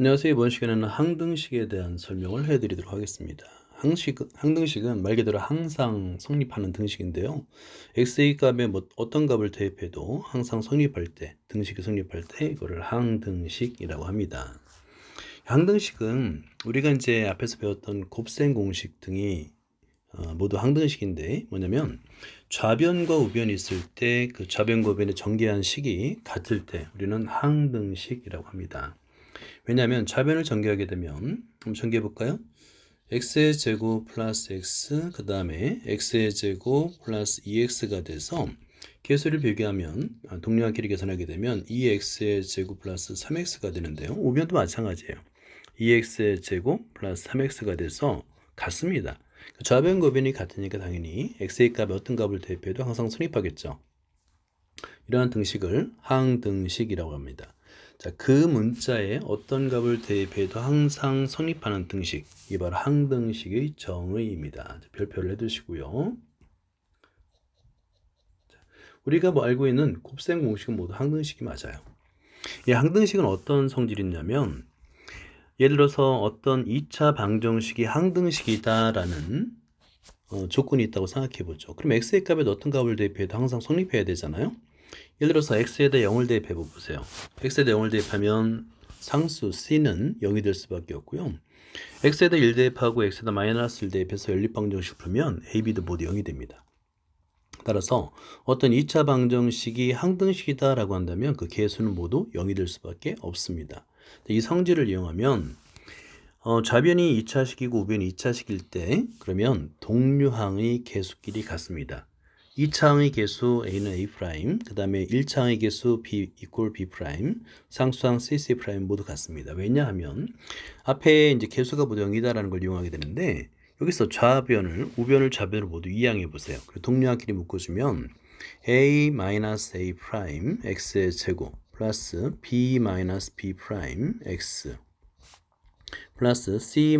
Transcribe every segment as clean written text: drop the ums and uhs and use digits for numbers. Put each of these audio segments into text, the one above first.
안녕하세요. 이번 시간에는 항등식에 대한 설명을 해드리도록 하겠습니다. 항등식은 말 그대로 항상 성립하는 등식인데요. x의 값에 어떤 값을 대입해도 항상 성립할 때, 등식이 성립할 때 이거를 항등식이라고 합니다. 항등식은 우리가 이제 앞에서 배웠던 곱셈 공식 등이 모두 항등식인데 뭐냐면 좌변과 우변이 있을 때 그 좌변과 우변의 전개한 식이 같을 때 우리는 항등식이라고 합니다. 왜냐하면 좌변을 전개하게 되면 한번 전개해 볼까요? x의 제곱 플러스 x 그 다음에 x의 제곱 플러스 2x가 돼서 계수를 비교하면 동량끼리 계산하게 되면 2x의 제곱 플러스 3x가 되는데요. 우변도 마찬가지예요. 2x의 제곱 플러스 3x가 돼서 같습니다. 좌변과 우변이 같으니까 당연히 x의 값에 어떤 값을 대입해도 항상 성립하겠죠. 이러한 등식을 항등식이라고 합니다. 자, 그 문자에 어떤 값을 대입해도 항상 성립하는 등식, 이게 바로 항등식의 정의입니다. 별표를 해두시고요. 우리가 알고 있는 곱셈 공식은 모두 항등식이 맞아요. 이 항등식은 어떤 성질이 있냐면 예를 들어서 어떤 2차 방정식이 항등식이다라는 조건이 있다고 생각해 보죠. 그럼 x의 값에 어떤 값을 대입해도 항상 성립해야 되잖아요. 예를 들어서 x에다 0을 대입해 보세요. x에다 0을 대입하면 상수 c는 0이 될 수밖에 없고요. x에다 1 대입하고 x에다 마이너스 1 대입해서 연립방정식 풀면 a, b도 모두 0이 됩니다. 따라서 어떤 2차 방정식이 항등식이다 라고 한다면 그 개수는 모두 0이 될 수밖에 없습니다. 이 성질을 이용하면 좌변이 2차식이고 우변이 2차식일 때 그러면 동류항의 개수끼리 같습니다. 2차항의 개수 a는 a', 그 다음에 1차항의 개수 b equal b', 상수항 cc' 모두 같습니다. 왜냐하면 앞에 이제 개수가 모두 0이다라는 걸 이용하게 되는데 여기서 좌변을, 우변을, 좌변을 모두 이항해 보세요. 동류항끼리 묶어주면 a-a' x의 제곱 플러스 b-b' x 플러스 c-c'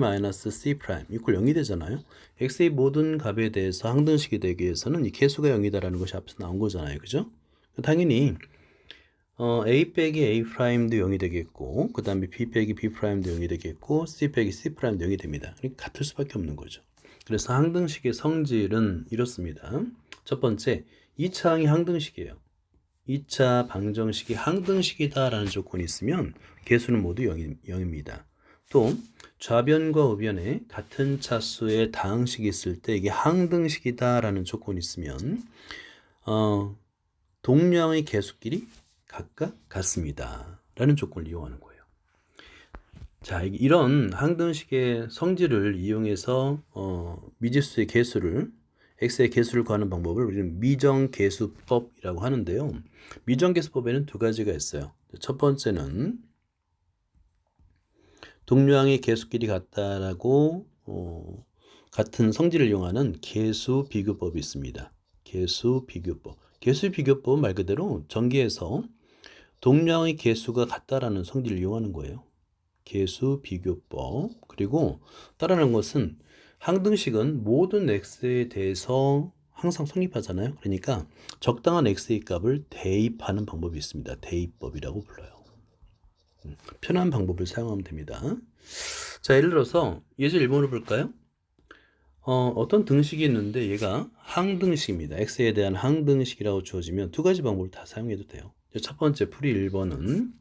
이퀄 0이 되잖아요. x의 모든 값에 대해서 항등식이 되기 위해서는 이 개수가 0이다라는 것이 앞에서 나온 거잖아요. 그죠? 당연히 a 빼기 a'도 0이 되겠고 그 다음에 b 빼기 b'도 0이 되겠고 c 빼기 c'도 0이 됩니다. 그러니까 같을 수밖에 없는 거죠. 그래서 항등식의 성질은 이렇습니다. 첫 번째, 2차항이 항등식이에요. 2차 방정식이 항등식이다라는 조건이 있으면 개수는 모두 0입니다. 또 좌변과 우변에 같은 차수의 다항식이 있을 때 이게 항등식이다라는 조건이 있으면 동량의 개수끼리 각각 같습니다. 라는 조건을 이용하는 거예요. 자, 이런 항등식의 성질을 이용해서 미지수의 개수를 x의 개수를 구하는 방법을 우리는 미정계수법이라고 하는데요. 미정계수법에는 두 가지가 있어요. 첫 번째는 동류항의 개수끼리 같다라고 같은 성질을 이용하는 개수비교법이 있습니다. 개수비교법. 개수비교법은 말 그대로 전개해서 동류항의 개수가 같다라는 성질을 이용하는 거예요. 개수비교법. 그리고 따라하는 것은 항등식은 모든 x에 대해서 항상 성립하잖아요. 그러니까 적당한 x의 값을 대입하는 방법이 있습니다. 대입법이라고 불러요. 편한 방법을 사용하면 됩니다. 자, 예를 들어서 예제 1번을 볼까요? 어떤 등식이 있는데 얘가 항등식입니다. x에 대한 항등식이라고 주어지면 두 가지 방법을 다 사용해도 돼요. 첫 번째 풀이 1번은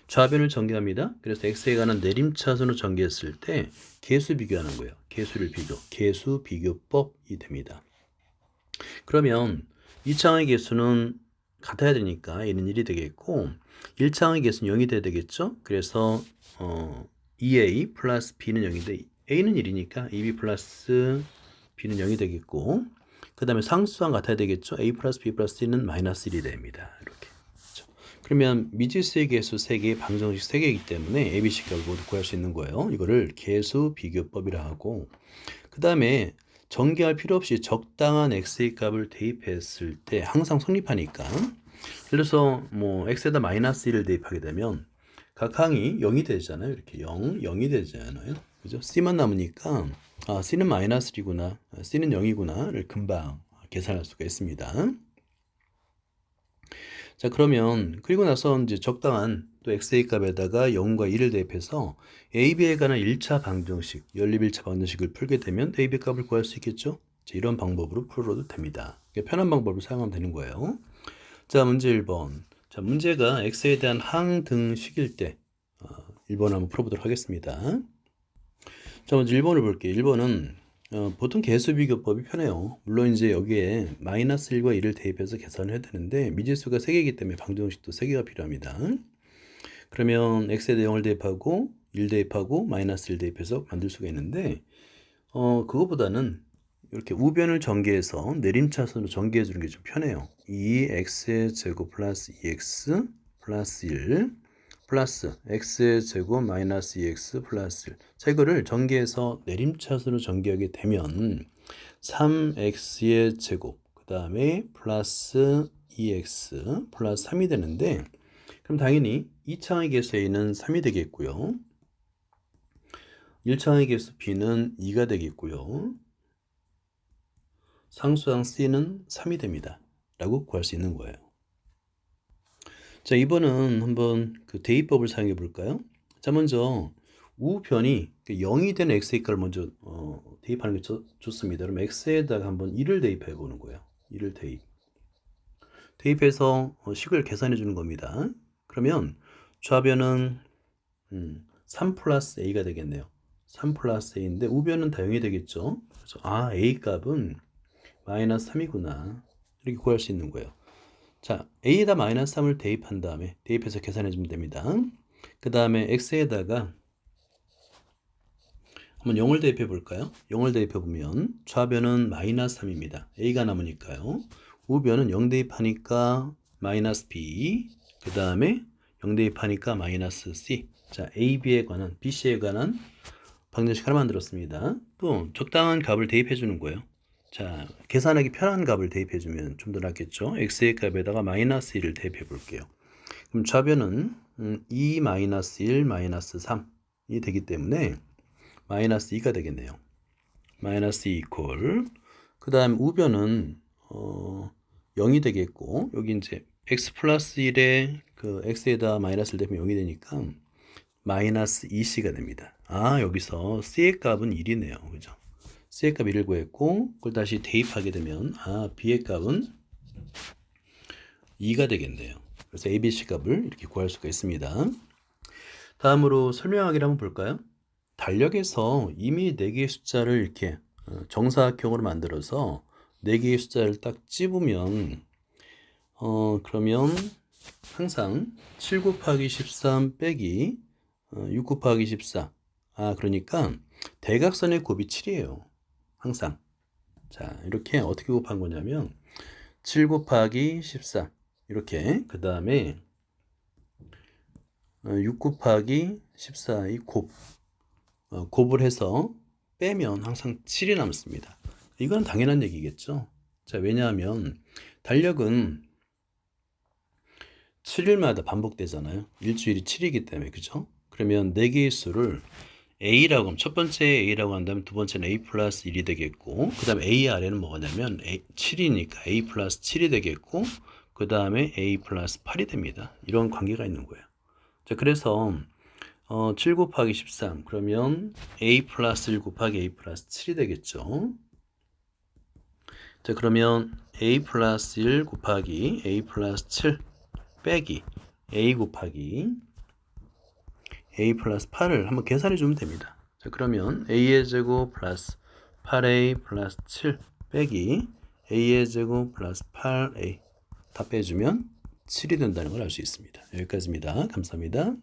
좌변을 전개합니다. 그래서 x에 관한 내림차순을 전개했을 때 개수 비교하는 거예요. 개수를 비교, 개수 비교법이 됩니다. 그러면 2차항의 개수는 같아야 되니까 a는 1이 되겠고 1차항의 개수는 0이 돼야 되겠죠. 그래서 2a 플러스 b는 0인데 a는 1이니까 2b 플러스 b는 0이 되겠고 그 다음에 상수항 같아야 되겠죠. a 플러스 b 플러스 c는 마이너스 1이 됩니다. 이렇게. 그렇죠. 그러면 미지수의 개수 3개, 방정식 3개이기 때문에 a, b, c 값을 모두 구할 수 있는 거예요. 이거를 개수 비교법이라 하고 그 다음에 전개할 필요 없이 적당한 x의 값을 대입했을 때 항상 성립하니까 예를 들어서 뭐 x에다 마이너스 1을 대입하게 되면 각 항이 0이 되잖아요. 이렇게 0이 되잖아요. 그죠? c만 남으니까 c는 마이너스 1이구나, c는 0이구나를 금방 계산할 수가 있습니다. 자, 그러면 그리고 나서 이제 적당한 또 XA 값에다가 0과 1을 대입해서 AB에 관한 1차 방정식, 연립 1차 방정식을 풀게 되면 AB 값을 구할 수 있겠죠? 자, 이런 방법으로 풀어도 됩니다. 편한 방법을 사용하면 되는 거예요. 자, 문제 1번. 자, 문제가 X에 대한 항등식일 때 1번 한번 풀어보도록 하겠습니다. 자, 먼저 1번을 볼게요. 1번은 보통 개수 비교법이 편해요. 물론 이제 여기에 마이너스 1과 1을 대입해서 계산을 해야 되는데 미지수가 3개이기 때문에 방정식도 3개가 필요합니다. 그러면 x에 대해 0을 대입하고 1 대입하고 마이너스 1 대입해서 만들 수가 있는데 그거보다는 이렇게 우변을 전개해서 내림차순으로 전개해 주는 게 좀 편해요. 2x의 제곱 플러스 2x 플러스 1 플러스 x의 제곱 마이너스 2x 플러스 1. 자, 이거를 전개해서 내림차순으로 전개하게 되면 3x의 제곱 그 다음에 플러스 2x 플러스 3이 되는데 그럼 당연히 2차의 개수 a는 3이 되겠고요. 1차의 개수 b는 2가 되겠고요. 상수항 c는 3이 됩니다. 라고 구할 수 있는 거예요. 자, 이번은 한번 그 대입법을 사용해 볼까요? 자, 먼저 우변이 0이 되는 x의 값을 먼저 대입하는 게 좋습니다. 그럼 x에다가 한번 1을 대입해 보는 거예요. 1을 대입해서 식을 계산해 주는 겁니다. 그러면 좌변은 3 플러스 a가 되겠네요. 3 플러스 a인데 우변은 다 0이 되겠죠. 그래서 a 값은 마이너스 3이구나. 이렇게 구할 수 있는 거예요. 자, a에다 마이너스 3을 대입한 다음에 대입해서 계산해 주면 됩니다. 그 다음에 x에다가 한번 0을 대입해 볼까요? 0을 대입해 보면 좌변은 마이너스 3입니다. a가 남으니까요. 우변은 0 대입하니까 마이너스 b, 그 다음에 0 대입하니까 마이너스 c. 자, ab에 관한, bc에 관한 방정식 하나 만들었습니다. 또 적당한 값을 대입해 주는 거예요. 자, 계산하기 편한 값을 대입해 주면 좀 더 낫겠죠. x의 값에다가 마이너스 1을 대입해 볼게요. 그럼 좌변은 2 마이너스 1 마이너스 3이 되기 때문에 마이너스 2가 되겠네요. 마이너스 2 이퀄. 그 다음 우변은 0이 되겠고 여기 이제 x 플러스 1에 그 x에다 마이너스를 대면 0이 되니까 마이너스 2c가 됩니다. 여기서 c의 값은 1이네요. 그죠? c의 값 1을 구했고 그걸 다시 대입하게 되면 b의 값은 2가 되겠네요. 그래서 ABC 값을 이렇게 구할 수가 있습니다. 다음으로 설명하기를 한번 볼까요? 달력에서 이미 4개의 숫자를 이렇게 정사각형으로 만들어서 4개의 숫자를 딱 찝으면 그러면 항상 7 곱하기 13 빼기 6 곱하기 14 그러니까 대각선의 곱이 7이에요. 항상. 자, 이렇게 어떻게 곱한 거냐면 7 곱하기 14 이렇게 그 다음에 6 곱하기 14의 곱을 해서 빼면 항상 7이 남습니다. 이건 당연한 얘기겠죠. 자, 왜냐하면 달력은 7일마다 반복되잖아요. 일주일이 7이기 때문에, 그죠? 그러면 4개의 수를 A라고 하면 첫 번째 A라고 한다면 두 번째는 A 플러스 1이 되겠고 그 다음에 A 아래는 뭐냐면 7이니까 A 플러스 7이 되겠고 그 다음에 A 플러스 8이 됩니다. 이런 관계가 있는 거예요. 자, 그래서 7 곱하기 13 그러면 A 플러스 1 곱하기 A 플러스 7이 되겠죠. 자, 그러면 A 플러스 1 곱하기 A 플러스 7 빼기 A 곱하기 A 플러스 8을 한번 계산해 주면 됩니다. 자, 그러면 A의 제곱 플러스 8A 플러스 7 빼기 A의 제곱 플러스 8A 다 빼주면 7이 된다는 걸 알 수 있습니다. 여기까지입니다. 감사합니다.